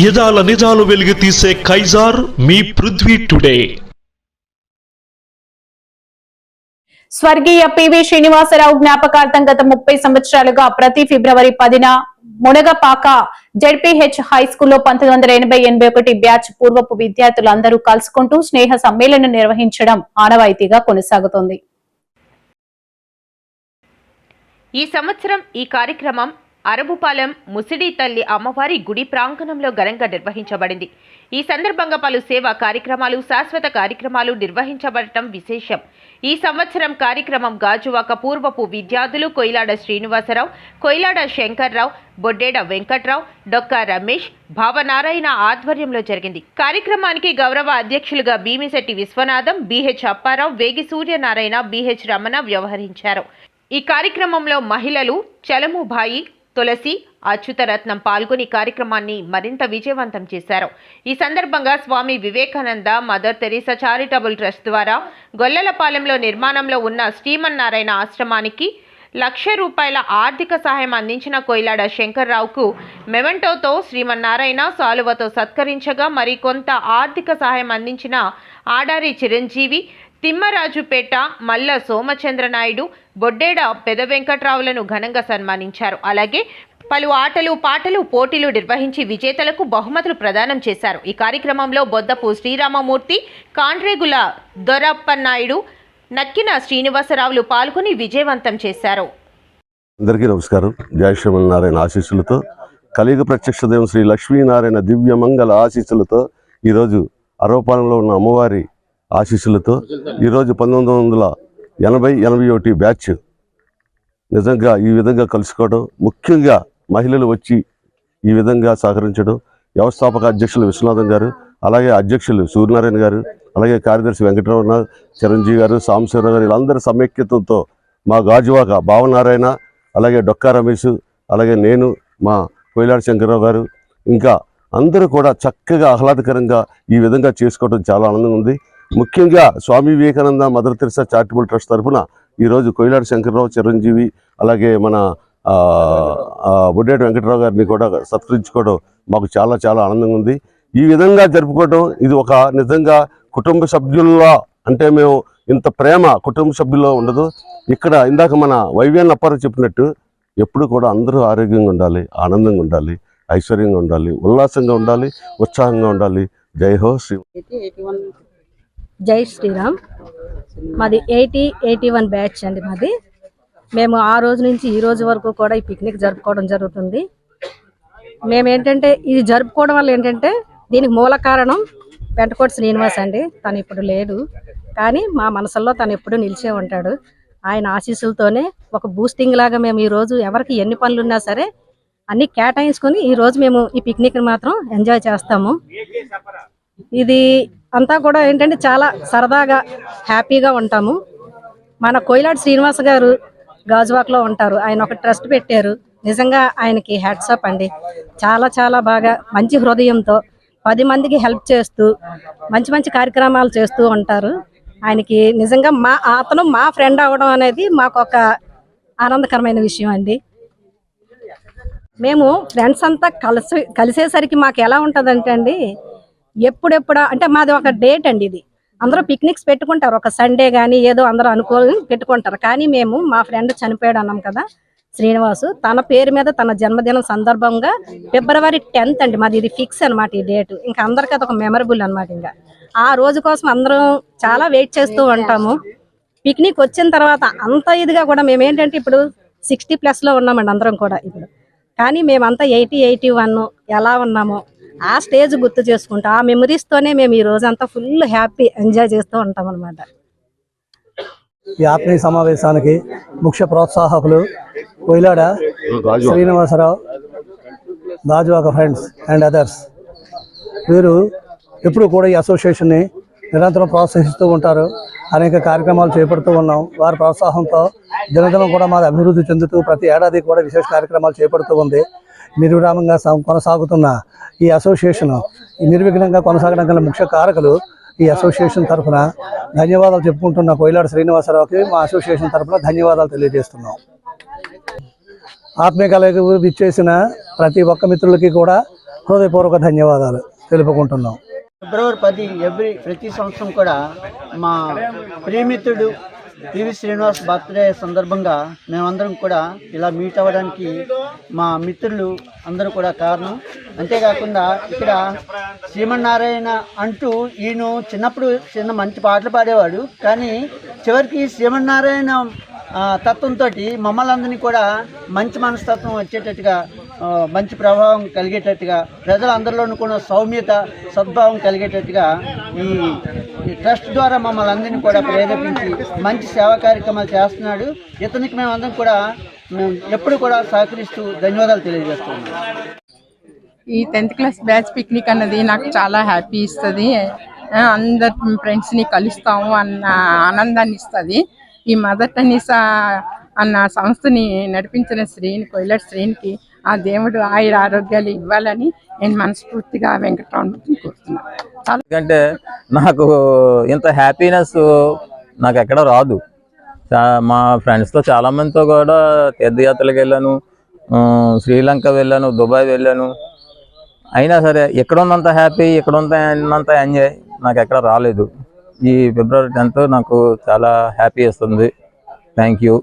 యదాల నిజాలు వెలికి తీసే కైజార్ మీ పృథ్వీ టుడే. స్వర్గీయ పివి శ్రీనివాసరావు జ్ఞాపకార్థం గత 30 సంవత్సరాలుగా ప్రతి ఫిబ్రవరి 10న మునగపాక జెడ్పీహెచ్ హై స్కూల్లో 1980-81 బ్యాచ్ పూర్వపు విద్యార్థులందరూ కలుసుకుంటూ స్నేహ సమ్మేళనం నిర్వహించడం ఆనవాయితీగా కొనసాగుతోంది. ఈ సంవత్సరం ఈ కార్యక్రమం అరబుపాలెం ముసిడి తల్లి అమ్మవారి గుడి ప్రాంగణంలో ఘనంగా నిర్వహించబడింది. ఈ సందర్భంగా పలు సేవా కార్యక్రమాలు, శాశ్వత కార్యక్రమాలు నిర్వహించబడటం విశేషం. ఈ సంవత్సరం కార్యక్రమం గాజువాక పూర్వపు విద్యార్థులు కొయిలాడ శ్రీనివాసరావు, కొయిలాడ శంకర్రావు, బొడ్డేడ వెంకట్రావు, డొక్కా రమేష్, భావనారాయణ ఆధ్వర్యంలో జరిగింది. కార్యక్రమానికి గౌరవ అధ్యక్షులుగా భీమిశెట్టి విశ్వనాథం, బిహెచ్ అప్పారావు, వేగి సూర్యనారాయణ, బిహెచ్ రమణ వ్యవహరించారు. ఈ కార్యక్రమంలో మహిళలు చలముభాయి, తులసి, అచ్యుతరత్నం పాల్గొని కార్యక్రమాన్ని మరింత విజయవంతం చేశారు. ఈ సందర్భంగా Swami Vivekananda Mother Teresa charitable trust ద్వారా గొల్లలపాలెంలో నిర్మాణంలో ఉన్న శ్రీమన్నారాయణ ఆశ్రమానికి ₹1,00,000 ఆర్థిక సహాయం అందించిన కొయిలాడ శంకర్రావుకు మెమెంటోతో శ్రీమన్నారాయణ సాలువతో సత్కరించగా, మరికొంత ఆర్థిక సహాయం అందించిన ఆడారి చిరంజీవి, తిమ్మరాజుపేట మల్ల సోమచంద్రనాయుడు, బొడ్డేడ పెద వెంకట్రావులను ఘనంగా సన్మానించారు. అలాగే పలు ఆటలు, పాటలు, పోటీలు నిర్వహించి విజేతలకు బహుమతులు ప్రదానం చేశారు. ఈ కార్యక్రమంలో బొద్దపు శ్రీరామమూర్తి, కాండ్రేగుల దొరప్పనాయుడు, నక్కిన శ్రీనివాసరావులు పాల్గొని విజయవంతం చేశారు. అందరికీ నమస్కారం. జయ శ్రీమన్నారాయణ ఆశీస్సులతో, కలియుగ ప్రత్యక్ష దేవం శ్రీ లక్ష్మీనారాయణ దివ్య మంగళ ఆశీస్సులతో, ఈరోజు అరవపాలెంలో ఉన్న అమ్మవారి ఆశీస్సులతో ఈరోజు 1980-81 బ్యాచ్ నిజంగా ఈ విధంగా కలుసుకోవడం, ముఖ్యంగా మహిళలు వచ్చి ఈ విధంగా సహకరించడం, వ్యవస్థాపక అధ్యక్షులు విశ్వనాథం గారు, అలాగే అధ్యక్షులు సూర్యనారాయణ గారు, అలాగే కార్యదర్శి వెంకటరమణ, చిరంజీవి గారు, సాంబశివరావు గారు, వీళ్ళందరి సమైక్యతతో మా గాజువాక భావనారాయణ, అలాగే డొక్కా రమేష్, అలాగే నేను, మా కొయిలాడ శంకర్రావు గారు, ఇంకా అందరూ కూడా చక్కగా ఆహ్లాదకరంగా ఈ విధంగా చేసుకోవడం చాలా ఆనందంగా ఉంది. ముఖ్యంగా Swami Vivekananda Mother Teresa charitable trust తరఫున ఈరోజు కొయిలాడ శంకర్రావు, చిరంజీవి, అలాగే మన బొడ్డేట వెంకటరావు గారిని కూడా సత్కరించుకోవడం మాకు చాలా చాలా ఆనందంగా ఉంది. ఈ విధంగా జరుపుకోవడం ఇది ఒక నిజంగా కుటుంబ సభ్యుల్లో, అంటే మేము ఇంత ప్రేమ కుటుంబ సభ్యుల్లో ఉండదు. ఇక్కడ ఇందాక మన వైవిఎన్ అప్పారావు చెప్పినట్టు ఎప్పుడు కూడా అందరూ ఆరోగ్యంగా ఉండాలి, ఆనందంగా ఉండాలి, ఐశ్వర్యంగా ఉండాలి, ఉల్లాసంగా ఉండాలి, ఉత్సాహంగా ఉండాలి. జై హో శ్రీ. జై శ్రీరామ్. మాది 80-81 బ్యాచ్ అండి. మాది మేము ఆ రోజు నుంచి ఈ రోజు వరకు కూడా ఈ పిక్నిక్ జరుపుకోవడం జరుగుతుంది. మేము ఏంటంటే ఇది జరుపుకోవడం వల్ల ఏంటంటే దీనికి మూల కారణం వెంటకోటి శ్రీనివాస్ అండి. తను ఇప్పుడు లేడు, కానీ మా మనసుల్లో తను ఎప్పుడు నిలిచే ఉంటాడు. ఆయన ఆశీస్సులతోనే ఒక బూస్టింగ్ లాగా మేము ఈరోజు ఎవరికి ఎన్ని పనులు ఉన్నా సరే అన్నీ కేటాయించుకొని ఈరోజు మేము ఈ పిక్నిక్ని మాత్రం ఎంజాయ్ చేస్తాము. ఇది అంతా కూడా ఏంటంటే చాలా సరదాగా హ్యాపీగా ఉంటాము. మన కొయిలాడ శ్రీనివాస్ గారు గాజువాకలో ఉంటారు. ఆయన ఒక ట్రస్ట్ పెట్టారు. నిజంగా ఆయనకి హ్యాట్సాప్ అండి. చాలా చాలా బాగా మంచి హృదయంతో 10 మందికి హెల్ప్ చేస్తూ మంచి మంచి కార్యక్రమాలు చేస్తూ ఉంటారు. ఆయనకి నిజంగా అతను మా ఫ్రెండ్ అవ్వడం అనేది మాకు ఒక ఆనందకరమైన విషయం అండి. మేము ఫ్రెండ్స్ అంతా కలిసేసరికి మాకు ఎలా ఉంటుందంటే అండి, ఎప్పుడెప్పుడా అంటే మాది ఒక డేట్ అండి. ఇది అందరూ పిక్నిక్స్ పెట్టుకుంటారు, ఒక సండే కానీ ఏదో అందరూ అనుకోని పెట్టుకుంటారు. కానీ మేము మా ఫ్రెండ్ చనిపోయాడు అన్నాం కదా శ్రీనివాసు, తన పేరు మీద తన జన్మదినం సందర్భంగా ఫిబ్రవరి 10th అండి మాది. ఇది ఫిక్స్ అనమాట ఈ డేట్. ఇంకా అందరికీ అదొక మెమరబుల్ అనమాట. ఇంకా ఆ రోజు కోసం అందరం చాలా వెయిట్ చేస్తూ ఉంటాము. పిక్నిక్ వచ్చిన తర్వాత అంత ఇదిగా కూడా మేము ఏంటంటే ఇప్పుడు 60+ ఉన్నామండి అందరం కూడా ఇప్పుడు. కానీ మేమంతా 80-81 ఎలా ఉన్నామో ఆ స్టేజ్ గుర్తు చేసుకుంటాం. ఆ మెమరీస్తోనే మేము ఈ రోజంతా ఫుల్ హ్యాపీ ఎంజాయ్ చేస్తూ ఉంటాం అనమాట. ఈ ఆత్మీయ సమావేశానికి ముఖ్య ప్రోత్సాహకులు Koilada Srinivasarao, Gajuwaka friends and others. వీరు ఎప్పుడు కూడా ఈ అసోసియేషన్ని నిరంతరం ప్రోత్సహిస్తూ ఉంటారు. అనేక కార్యక్రమాలు చేపడుతూ ఉన్నాం. వారి ప్రోత్సాహంతో దినదినం కూడా మాది అభివృద్ధి చెందుతూ ప్రతి ఏడాది కూడా విశేష కార్యక్రమాలు చేపడుతూ ఉంది. నిర్విరామంగా కొనసాగుతున్న ఈ అసోసియేషన్ నిర్విఘ్నంగా కొనసాగడం గల ముఖ్య కారకులు ఈ అసోసియేషన్ తరఫున ధన్యవాదాలు చెప్పుకుంటున్న కొయిలాడ శ్రీనివాసరావుకి మా అసోసియేషన్ తరఫున ధన్యవాదాలు తెలియజేస్తున్నాం. ఆత్మీయ కలయికకు విచ్చేసిన ప్రతి ఒక్క మిత్రులకి కూడా హృదయపూర్వక ధన్యవాదాలు తెలుపుకుంటున్నాం. ఫిబ్రవరి 10 ప్రతి సంవత్సరం కూడా మా ప్రియమిత్రుడు పివి శ్రీనివాస్ బర్త్డే సందర్భంగా మేమందరం కూడా ఇలా మీట్ అవ్వడానికి మా మిత్రులు అందరూ కూడా కారణం. అంతేకాకుండా ఇక్కడ శ్రీమన్నారాయణ అంటూ ఈయన చిన్నప్పుడు మంచి పాటలు పాడేవాడు. కానీ చివరికి శ్రీమన్నారాయణ తత్వంతో మమ్మల్ని అందరినీ కూడా మంచి మనస్తత్వం వచ్చేటట్టుగా, మంచి ప్రభావం కలిగేటట్టుగా, ప్రజలందరిలోనూ కూడా సౌమ్యత సద్భావం కలిగేటట్టుగా ఈ ట్రస్ట్ ద్వారా మమ్మల్ని అందరినీ కూడా ప్రేరేపించి మంచి సేవా కార్యక్రమాలు చేస్తున్నాడు. ఇతనికి మేమందరం కూడా ఎప్పుడు కూడా సహకరిస్తూ ధన్యవాదాలు తెలియజేస్తున్నాం. ఈ 10th క్లాస్ బ్యాచ్ పిక్నిక్ అన్నది నాకు చాలా హ్యాపీ ఇస్తుంది. అందరు ఫ్రెండ్స్ని కలుస్తాము అన్న ఆనందాన్ని ఇస్తుంది. ఈ మదర్ టెన్నిసా అన్న సంస్థని నడిపించిన కొయిలాడి శ్రీనికి ఆ దేవుడు ఆయుర ఆరోగ్యాలు ఇవ్వాలని నేను మనస్ఫూర్తిగా వెంకటరమణమూర్తిని కోరుతున్నాను. ఎందుకంటే నాకు ఇంత హ్యాపీనెస్ నాకు ఎక్కడ రాదు. మా ఫ్రెండ్స్తో చాలామందితో కూడా తీర్థయాత్రలకు వెళ్ళాను, శ్రీలంక వెళ్ళాను, దుబాయ్ వెళ్ళాను. అయినా సరే ఇక్కడ ఉన్నంత హ్యాపీ, ఇక్కడ ఉన్నంత ఎంజాయ్ నాకు ఎక్కడ రాలేదు. ఈ ఫిబ్రవరి 10th నాకు చాలా హ్యాపీ ఇస్తుంది. Thank you.